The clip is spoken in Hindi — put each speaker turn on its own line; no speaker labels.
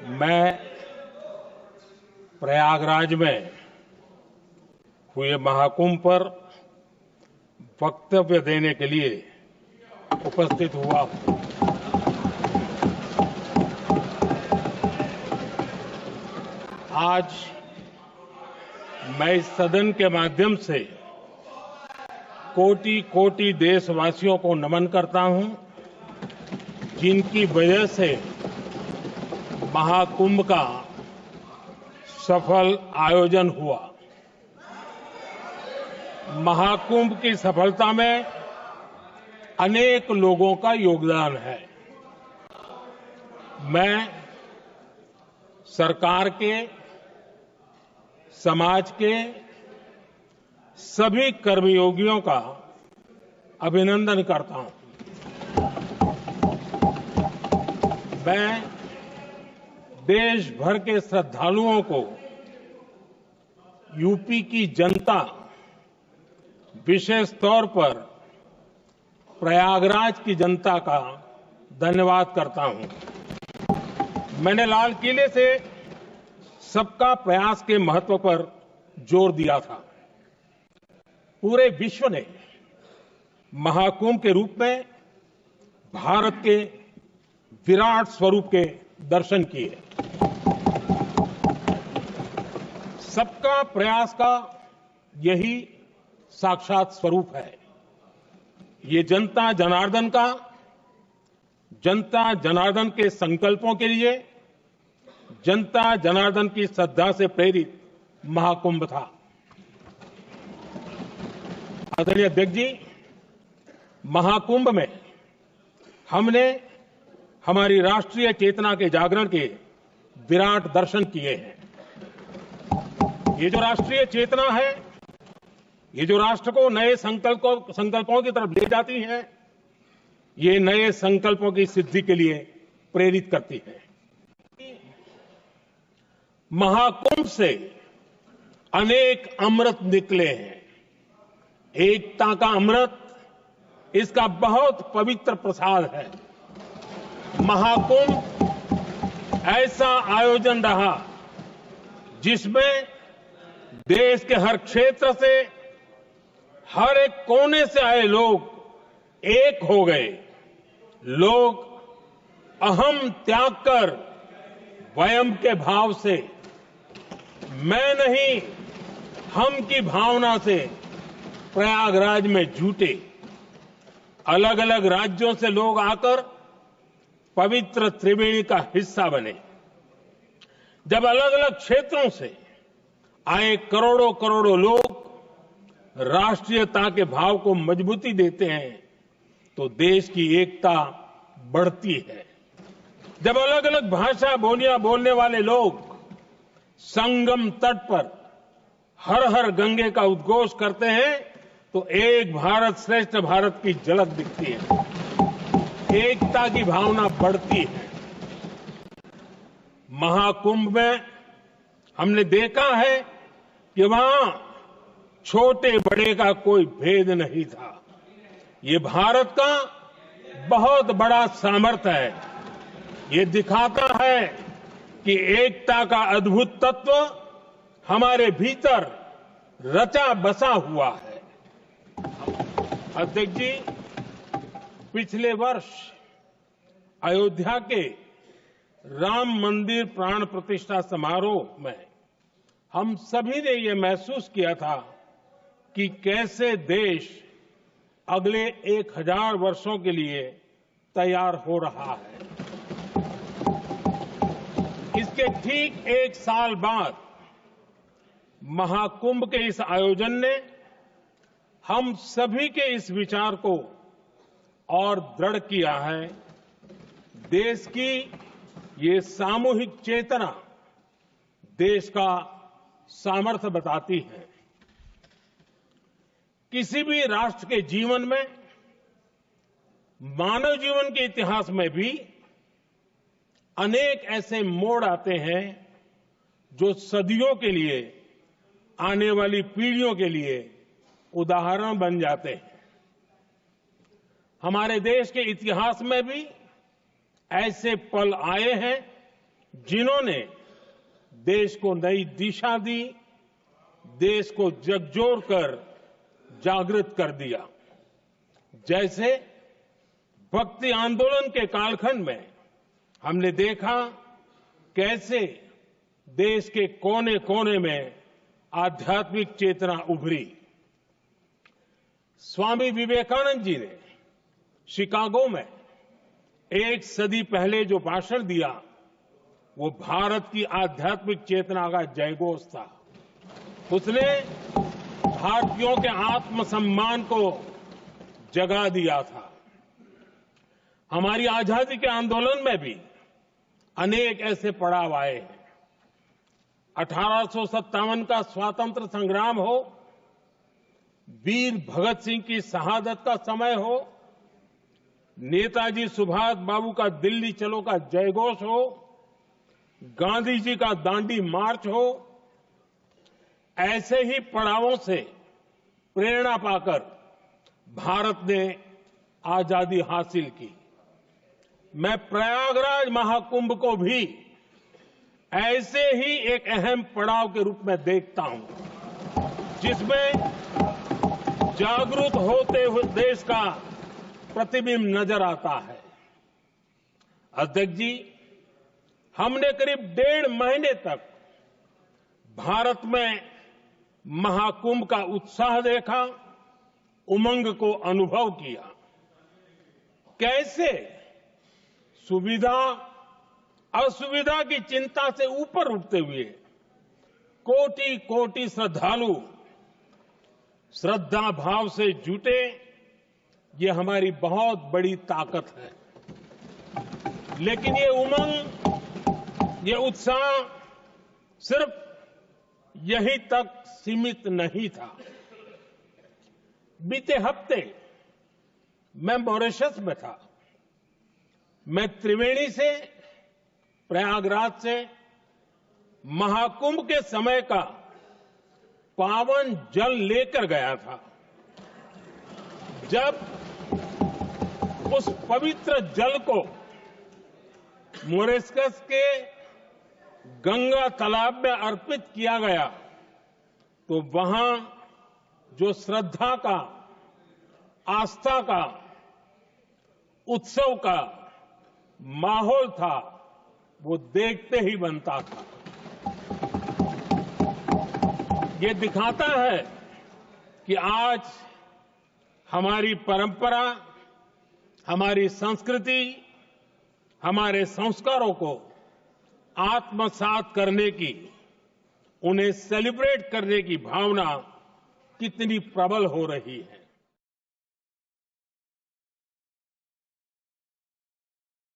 मैं प्रयागराज में हुए महाकुंभ पर वक्तव्य देने के लिए उपस्थित हुआ हूं। आज मैं इस सदन के माध्यम से कोटि कोटि देशवासियों को नमन करता हूं, जिनकी वजह से महाकुंभ का सफल आयोजन हुआ। महाकुंभ की सफलता में अनेक लोगों का योगदान है। मैं सरकार के, समाज के सभी कर्मयोगियों का अभिनंदन करता हूं। मैं देश भर के श्रद्धालुओं को, यूपी की जनता, विशेष तौर पर प्रयागराज की जनता का धन्यवाद करता हूं। मैंने लाल किले से सबका प्रयास के महत्व पर जोर दिया था। पूरे विश्व ने महाकुंभ के रूप में भारत के विराट स्वरूप के दर्शन किए। सबका प्रयास का यही साक्षात स्वरूप है। ये जनता जनार्दन के संकल्पों के लिए, जनता जनार्दन की श्रद्धा से प्रेरित महाकुंभ था। आदरणीय अध्यक्ष जी, महाकुंभ में हमने हमारी राष्ट्रीय चेतना के जागरण के विराट दर्शन किए हैं। ये जो राष्ट्रीय चेतना है, ये जो राष्ट्र को नए संकल्पों की तरफ ले जाती है, ये नए संकल्पों की सिद्धि के लिए प्रेरित करती है। महाकुंभ से अनेक अमृत निकले हैं। एकता का अमृत इसका बहुत पवित्र प्रसाद है। महाकुंभ ऐसा आयोजन रहा जिसमें देश के हर क्षेत्र से, हर एक कोने से आए लोग एक हो गए। लोग अहम त्याग कर वयम के भाव से, मैं नहीं हम की भावना से प्रयागराज में जुटे। अलग अलग राज्यों से लोग आकर पवित्र त्रिवेणी का हिस्सा बने। जब अलग अलग क्षेत्रों से आए करोड़ों करोड़ों लोग राष्ट्रीयता के भाव को मजबूती देते हैं, तो देश की एकता बढ़ती है। जब अलग अलग भाषा बोलियां बोलने वाले लोग संगम तट पर हर हर गंगे का उद्घोष करते हैं, तो एक भारत श्रेष्ठ भारत की झलक दिखती है। एकता की भावना बढ़ती है। महाकुंभ में हमने देखा है कि वहां छोटे बड़े का कोई भेद नहीं था। ये भारत का बहुत बड़ा सामर्थ्य है। ये दिखाता है कि एकता का अद्भुत तत्व हमारे भीतर रचा बसा हुआ है। अध्यक्ष जी, पिछले वर्ष अयोध्या के राम मंदिर प्राण प्रतिष्ठा समारोह में हम सभी ने ये महसूस किया था कि कैसे देश अगले 1000 वर्षों के लिए तैयार हो रहा है। इसके ठीक 1 साल बाद महाकुंभ के इस आयोजन ने हम सभी के इस विचार को और दृढ़ किया है। देश की ये सामूहिक चेतना देश का सामर्थ्य बताती है। किसी भी राष्ट्र के जीवन में, मानव जीवन के इतिहास में भी अनेक ऐसे मोड़ आते हैं जो सदियों के लिए, आने वाली पीढ़ियों के लिए उदाहरण बन जाते हैं। हमारे देश के इतिहास में भी ऐसे पल आए हैं जिन्होंने देश को नई दिशा दी, देश को झकझोर कर जागृत कर दिया। जैसे भक्ति आंदोलन के कालखंड में हमने देखा कैसे देश के कोने कोने में आध्यात्मिक चेतना उभरी। स्वामी विवेकानंद जी ने शिकागो में एक सदी पहले जो भाषण दिया, वो भारत की आध्यात्मिक चेतना का जयघोष था। उसने भारतीयों के आत्मसम्मान को जगा दिया था। हमारी आजादी के आंदोलन में भी अनेक ऐसे पड़ाव आए हैं। 1857 का स्वातंत्र संग्राम हो, वीर भगत सिंह की शहादत का समय हो, नेताजी सुभाष बाबू का दिल्ली चलो का जयघोष हो, गांधी जी का दांडी मार्च हो, ऐसे ही पड़ावों से प्रेरणा पाकर भारत ने आजादी हासिल की। मैं प्रयागराज महाकुंभ को भी ऐसे ही एक अहम पड़ाव के रूप में देखता हूं, जिसमें जागरूक होते हुए देश का प्रतिबिंब नजर आता है। अध्यक्ष जी, हमने करीब 1.5 महीने तक भारत में महाकुंभ का उत्साह देखा, उमंग को अनुभव किया। कैसे सुविधा असुविधा की चिंता से ऊपर उठते हुए कोटि कोटि श्रद्धालु श्रद्धा भाव से जुटे, ये हमारी बहुत बड़ी ताकत है। लेकिन ये उमंग, ये उत्साह सिर्फ यहीं तक सीमित नहीं था। बीते हफ्ते मैं मॉरिशस में था। मैं त्रिवेणी से, प्रयागराज से महाकुंभ के समय का पावन जल लेकर गया था। जब उस पवित्र जल को मॉरिशस के गंगा तालाब में अर्पित किया गया, तो वहां जो श्रद्धा का, आस्था का, उत्सव का माहौल था, वो देखते ही बनता था। ये दिखाता है कि आज हमारी परंपरा, हमारी संस्कृति, हमारे संस्कारों को आत्मसात करने की, उन्हें सेलिब्रेट करने की भावना कितनी प्रबल हो रही है।